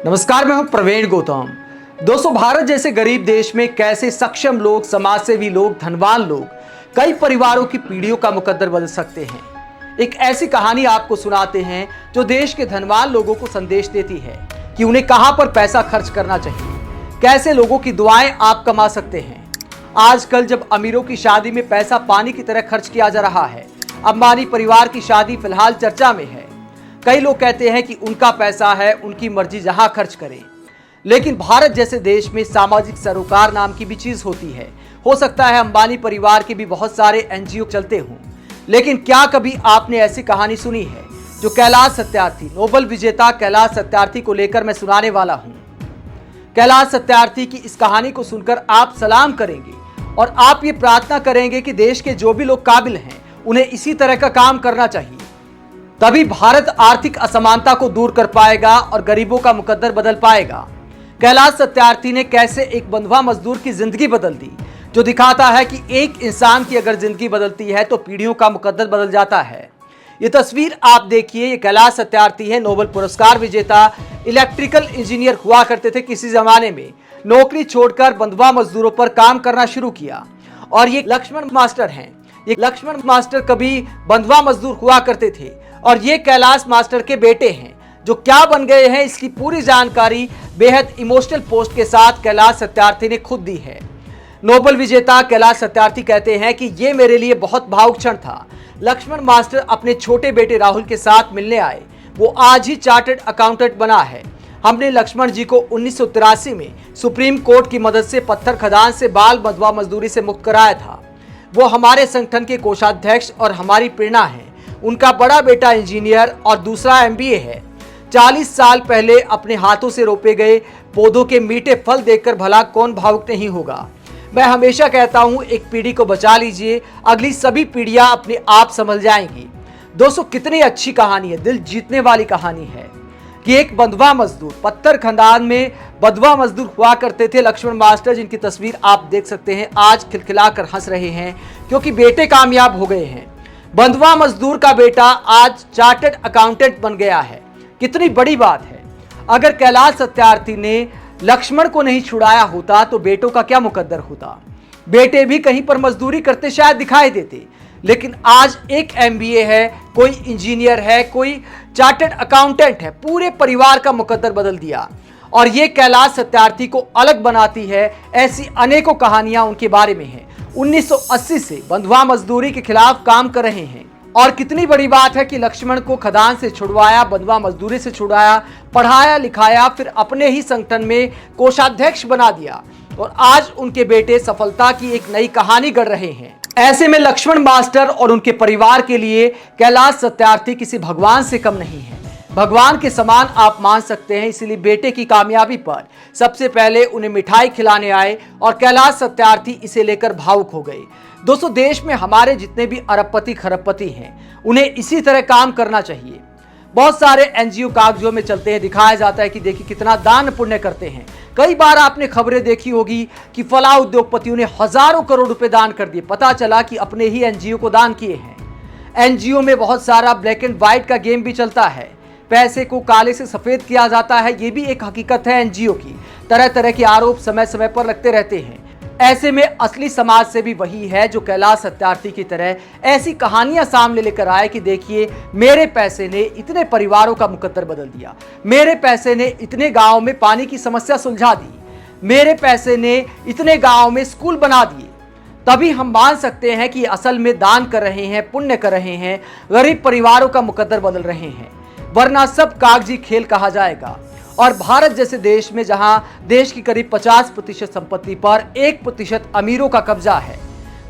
नमस्कार, मैं हूं प्रवीण गौतम। दोस्तों, भारत जैसे गरीब देश में कैसे सक्षम लोग, समाजसेवी लोग, धनवान लोग कई परिवारों की पीढ़ियों का मुकद्दर बदल सकते हैं। एक ऐसी कहानी आपको सुनाते हैं जो देश के धनवान लोगों को संदेश देती है कि उन्हें कहां पर पैसा खर्च करना चाहिए, कैसे लोगों की दुआएं आप कमा सकते हैं। आजकल जब अमीरों की शादी में पैसा पानी की तरह खर्च किया जा रहा है, अंबानी परिवार की शादी फिलहाल चर्चा में है। कई लोग कहते हैं कि उनका पैसा है, उनकी मर्जी जहां खर्च करें। लेकिन भारत जैसे देश में सामाजिक सरोकार नाम की भी चीज होती है। हो सकता है अंबानी परिवार के भी बहुत सारे एनजीओ चलते हों, लेकिन क्या कभी आपने ऐसी कहानी सुनी है जो कैलाश सत्यार्थी, नोबेल विजेता कैलाश सत्यार्थी को लेकर मैं सुनाने वाला हूं। कैलाश सत्यार्थी की इस कहानी को सुनकर आप सलाम करेंगे और आप ये प्रार्थना करेंगे कि देश के जो भी लोग काबिल हैं उन्हें इसी तरह का काम करना चाहिए। तभी भारत आर्थिक असमानता को दूर कर पाएगा और गरीबों का मुकद्दर बदल पाएगा। कैलाश सत्यार्थी ने कैसे एक बंधुआ मजदूर की जिंदगी बदल दी, जो दिखाता है कि एक इंसान की अगर जिंदगी बदलती है तो पीढ़ियों का मुकद्दर बदल जाता है। ये तस्वीर आप देखिए, ये कैलाश सत्यार्थी है, नोबेल पुरस्कार विजेता इलेक्ट्रिकल इंजीनियर हुआ करते थे। किसी जमाने में नौकरी छोड़कर बंधुआ मजदूरों पर काम करना शुरू किया और ये लक्ष्मण मास्टर हैं। ये लक्ष्मण मास्टर कभी बंधुआ मजदूर हुआ करते थे और ये कैलाश मास्टर के बेटे हैं, जो क्या बन गए हैं इसकी पूरी जानकारी बेहद इमोशनल पोस्ट के साथ कैलाश सत्यार्थी ने खुद दी है। नोबेल विजेता कैलाश सत्यार्थी कहते हैं कि ये मेरे लिए बहुत भावुक क्षण था। लक्ष्मण मास्टर अपने छोटे बेटे राहुल के साथ मिलने आए। वो आज ही चार्टर्ड अकाउंटेंट बना है। हमने लक्ष्मण जी को 1983 में सुप्रीम कोर्ट की मदद से पत्थर खदान से बाल बंधुआ मजदूरी से मुक्त कराया था। वो हमारे संगठन के कोषाध्यक्ष और हमारी प्रेरणा है। उनका बड़ा बेटा इंजीनियर और दूसरा एमबीए है। 40 साल पहले अपने हाथों से रोपे गए पौधों के मीठे फल देखकर भला कौन भावुक नहीं होगा। मैं हमेशा कहता हूं, एक पीढ़ी को बचा लीजिए, अगली सभी पीढ़ियां अपने आप संभल जाएंगी। दोस्तों, कितनी अच्छी कहानी है, दिल जीतने वाली कहानी है कि एक बंधुआ मजदूर, पत्थर खदान में बंधुआ मजदूर हुआ करते थे लक्ष्मण मास्टर, जिनकी तस्वीर आप देख सकते हैं। आज खिलखिलाकर हंस रहे हैं क्योंकि बेटे कामयाब हो गए हैं। बंधुआ मजदूर का बेटा आज चार्टर्ड अकाउंटेंट बन गया है। कितनी बड़ी बात है। अगर कैलाश सत्यार्थी ने लक्ष्मण को नहीं छुड़ाया होता तो बेटों का क्या मुकद्दर होता। बेटे भी कहीं पर मजदूरी करते शायद दिखाई देते, लेकिन आज एक एमबीए है, कोई इंजीनियर है, कोई चार्टर्ड अकाउंटेंट है। पूरे परिवार का मुकद्दर बदल दिया और ये कैलाश सत्यार्थी को अलग बनाती है। ऐसी अनेकों कहानियां उनके बारे में हैं। 1980 से बंधुआ मजदूरी के खिलाफ काम कर रहे हैं और कितनी बड़ी बात है कि लक्ष्मण को खदान से छुड़वाया, बंधुआ मजदूरी से छुड़ाया, पढ़ाया लिखाया, फिर अपने ही संगठन में कोषाध्यक्ष बना दिया और आज उनके बेटे सफलता की एक नई कहानी गढ़ रहे हैं। ऐसे में लक्ष्मण मास्टर और उनके परिवार के लिए कैलाश सत्यार्थी किसी भगवान से कम नहीं है। भगवान के समान आप मान सकते हैं। इसीलिए बेटे की कामयाबी पर सबसे पहले उन्हें मिठाई खिलाने आए और कैलाश सत्यार्थी इसे लेकर भावुक हो गए। दोस्तों, देश में हमारे जितने भी अरबपति खरबपति हैं, उन्हें इसी तरह काम करना चाहिए। बहुत सारे एनजीओ कागजों में चलते हैं, दिखाया जाता है कि देखिए कितना दान पुण्य करते हैं। कई बार आपने खबरें देखी होगी कि फला उद्योगपतियों ने हजारों करोड़ रुपए दान कर दिए। पता चला कि अपने ही एनजीओ को दान किए हैं। एनजीओ में बहुत सारा ब्लैक एंड व्हाइट का गेम भी चलता है। पैसे को काले से सफेद किया जाता है, ये भी एक हकीकत है एनजीओ की। तरह तरह के आरोप समय समय पर लगते रहते हैं। ऐसे में असली समाज से भी वही है जो कैलाश सत्यार्थी की तरह ऐसी कहानियां सामने लेकर आए कि देखिए, मेरे पैसे ने इतने परिवारों का मुकद्दर बदल दिया, मेरे पैसे ने इतने गांव में पानी की समस्या सुलझा दी, मेरे पैसे ने इतने गांव में स्कूल बना दिए। तभी हम मान सकते हैं कि असल में दान कर रहे हैं, पुण्य कर रहे हैं, गरीब परिवारों का मुकद्दर बदल रहे हैं, वरना सब कागजी खेल कहा जाएगा। और भारत जैसे देश में जहां देश की करीब 50% संपत्ति पर 1% अमीरों का कब्जा है,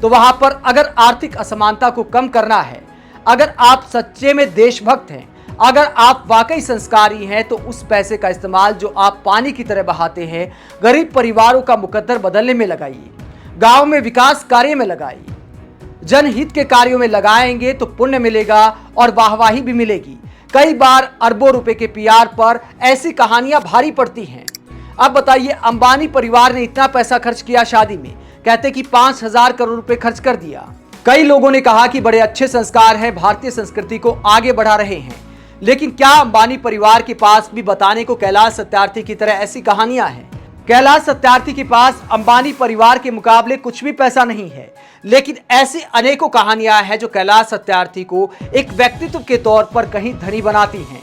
तो वहां पर अगर आर्थिक असमानता को कम करना है, अगर आप सच्चे में देशभक्त हैं, अगर आप वाकई संस्कारी हैं, तो उस पैसे का इस्तेमाल जो आप पानी की तरह बहाते हैं, गरीब परिवारों का मुकद्दर बदलने में लगाइए, गांव में विकास कार्य में लगाइए, जनहित के कार्यों में लगाएंगे तो पुण्य मिलेगा और वाहवाही भी मिलेगी। कई बार अरबों रुपए के पीआर पर ऐसी कहानियां भारी पड़ती हैं। अब बताइए, अंबानी परिवार ने इतना पैसा खर्च किया शादी में, कहते कि 5,000 करोड़ रुपए खर्च कर दिया। कई लोगों ने कहा कि बड़े अच्छे संस्कार हैं, भारतीय संस्कृति को आगे बढ़ा रहे हैं। लेकिन क्या अंबानी परिवार के पास भी बताने को कैलाश सत्यार्थी की तरह ऐसी कहानियां हैं? कैलाश सत्यार्थी के पास अंबानी परिवार के मुकाबले कुछ भी पैसा नहीं है, लेकिन ऐसी अनेकों कहानियां हैं जो कैलाश सत्यार्थी को एक व्यक्तित्व के तौर पर कहीं धनी बनाती हैं।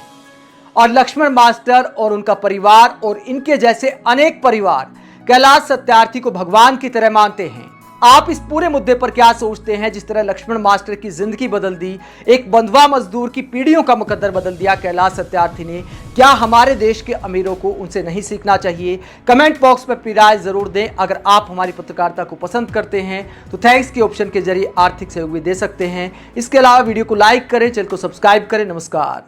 और लक्ष्मण मास्टर और उनका परिवार और इनके जैसे अनेक परिवार कैलाश सत्यार्थी को भगवान की तरह मानते हैं। आप इस पूरे मुद्दे पर क्या सोचते हैं? जिस तरह लक्ष्मण मास्टर की जिंदगी बदल दी, एक बंधुआ मजदूर की पीढ़ियों का मुकद्दर बदल दिया कैलाश सत्यार्थी ने, क्या हमारे देश के अमीरों को उनसे नहीं सीखना चाहिए? कमेंट बॉक्स में अपनी राय जरूर दें। अगर आप हमारी पत्रकारिता को पसंद करते हैं तो थैंक्स के ऑप्शन के जरिए आर्थिक सहयोग भी दे सकते हैं। इसके अलावा वीडियो को लाइक करें, चैनल को सब्सक्राइब करें। नमस्कार।